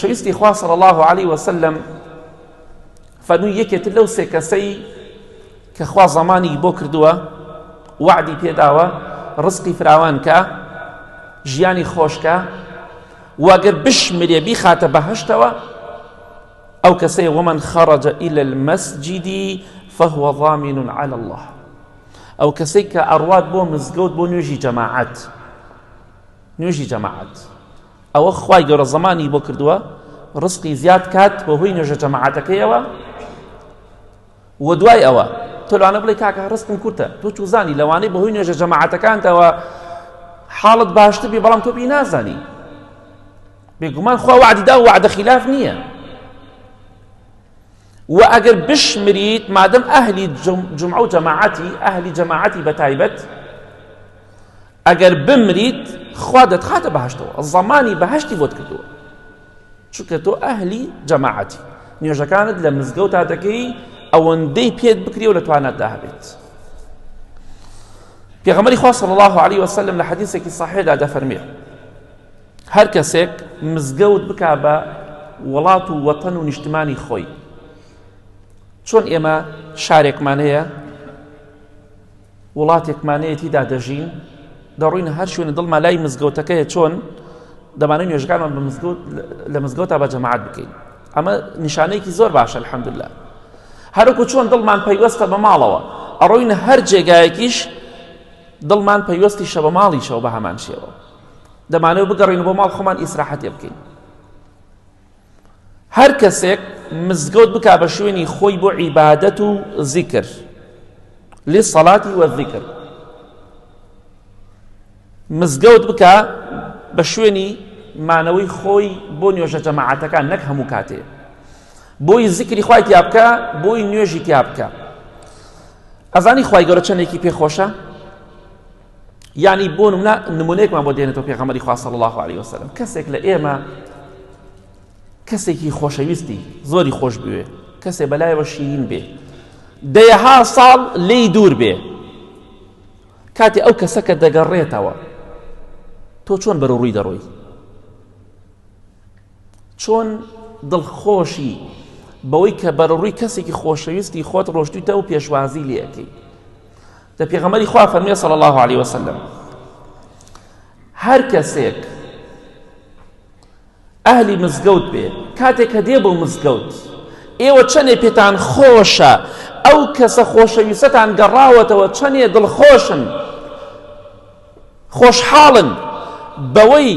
شویستی خوا صلی الله علیه وسلم فەرمووی یەکێتر لەو سێ کەسەی کە خوا زەمانی بۆ کردووە وعدی پێداوە ڕزقی فراوان کە ژیانی خۆشکە واگەر بشمرێ بیخاتە بەهەشتەوە ئەو کەسەی ومن خرج إلى المسجد فهو ضامن على الله ئەو کەسەی کە ئەڕوات بۆ مزگەوت بۆ نوێژی جەماعەت ئەوە خوای گەورە زەمانی بۆ کردووە ڕزقی زیاد کات بە هۆی نوێژە جەماعەتەکەیەوە و دوای ئەوە تۆ لەوانە بڵێ کاکە ڕزقم کورتە تۆ چوزانی لەوانەی بە هۆی نوێژە جەماعەتەکانتەوە حاڵت باشتر بێ بەڵام تۆ پێی نازانی بێگومان خوا وعدی دا و وعدە خلاف نییە و ئەگەر بشمریت مادەم ئەهلی جمعە و ئەهلی جەماعەتی بەتایبەت ئەگەر بمریت خوا دەتخاتە بەهەشتەوە زەمانی بەهەشتی بۆت کردووە چونکە تۆ ئەهلی جەماعەتی نوێژەکانت لە مزگەوتا دەکەی ئەوەندەی پێت بکرێ و لە توانەتدا هەبێت پێغەمبەری خوا صلی الله علیه وسلم لە حەدیثێکی صحیحدا دەفەرمێ هەر کەسێک مزگەوت بکا بە وڵات و وەتەن و نیشتمانی خۆی چۆن ئێمە شارێکمان هەیە وڵاتێکمان هەیە تیدا دەژین دەڕووینە هەر شوێنە دڵمان لای مزگەوتەکەیە چۆن دەمانەوێت نوێژەکانمان لە مزگەوتا بە جەماعەت بکەین ئەمە نیشانەیەکی زۆر باشە الحەمدولله هەروەکو چۆن دڵمان پەیوەستە بە ماڵەوە ئەڕۆینە هەر جێگایەکیش دڵمان پەیوەستیشە بە ماڵیشەوە بە هەمان شێوە دەمانەوێت بگەڕین بۆ ماڵ خۆمان ئیسراحەتێ بکەین هەر کەسێک مزگەوت بکا بە شوێنی خۆی بۆ عیبادەت و ذیکر للصەلاتی وەالذیکر مزگەوت بکا بە شوێنی مانەوەی خۆی بۆ نوێژە جەماعەتەکان نەک هەموو کاتێ بۆی ذیکری خوای تیا بکە بۆی نوێژی تیا بکە ئەزانی خوای گەورە چەندێکی پێخۆشە یعنی بۆ نمونەیەکمان بۆ دێنێتەوە پێغەمبەری خوا صلی الله علیه وسلم کەسێک لە ئێمە کەسێکی خۆشەویستی زۆری خۆش بوێ کەسێک بەلایەوە شیرین بێ دەیەها ساڵ لێی دوور بێ کاتی ئەو کەسە کە دەگەڕێتەوە تۆ چۆن بەرەوڕووی دەڕۆی چۆن دڵخۆشی بەوەی کە بەرەوڕووی کەسێکی خۆشەویستی خۆت ڕۆشتویتە و پێشوازی لێ ئەەکەی دە پێغەمبەری خوا فەرموویە صلی الله علیه وسلم هەر کەسێک ئەهلی مزگەوت بێ کاتێک کە دێ بۆ مزگەوت ئێوە چەندێ پێتان خۆشە ئەو کەسە خۆشەویستەتان گەڕاوەتەوە چەندێ دڵخۆشن خۆشحاڵن بەوەی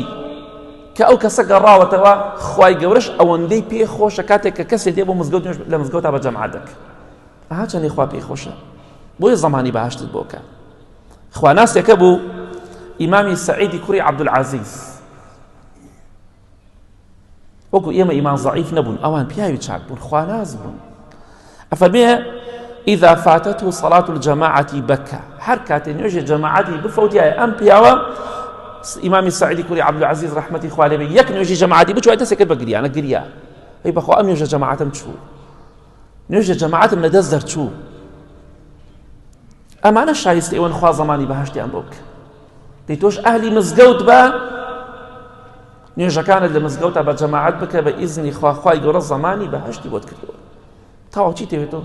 کە ئەو کەسە گەڕاوەتەوە خوای گەورەش ئەوەندەی پێ خۆشە کاتێک کە کەسێ دێ بۆ مزگەوت لە مزگەوتا بە جەماعەت دەکە ئەها چەندێ خوا پێی خۆشە بۆیە زەمانی بەهەشتت بۆکە خواناسێکە بوو ئیمامی سەعیدی کوڕی عەبدولعەزیز وەکو ئێمە ئیمان زەعیف نەبوون ئەوان پیاوی چاک بوون خواناز بوون ئەفەرمێ ئیذا فاتته صلاة الجماعة بكى هەر کاتێ نوێژی جەماعەتی بفەوتیایە ئەم پیاوە ئیمامی سەعیدی کوڕی عەبدولعەزیز ڕەحمەتی خوا لێ بێ یەک نوێژی جەماعەتی بچووە دەستێ کرد بە گریانە گریا ئەی بەخوا ئەم نوێژە جەماعەتم چوو نوێژە جەماعەتم لە دەست دەرچوو ئەمانە شایستە ئێوەن خوا زەمانی بەهەشتیان بۆ بکە دەی تۆش ئەهلی مزگەوت بە نوێژەکانت لە مزگەوتا بە جەماعەت بکە بە ئیزنی خوا خوای گەورە زەمانی بەهەشتی بۆت کردووە تاوە چی تەوێت تۆ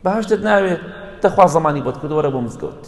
بەهەشتت ناوێت تەخوا زەمانی بۆت کردووە وەرە بۆ مزگەوت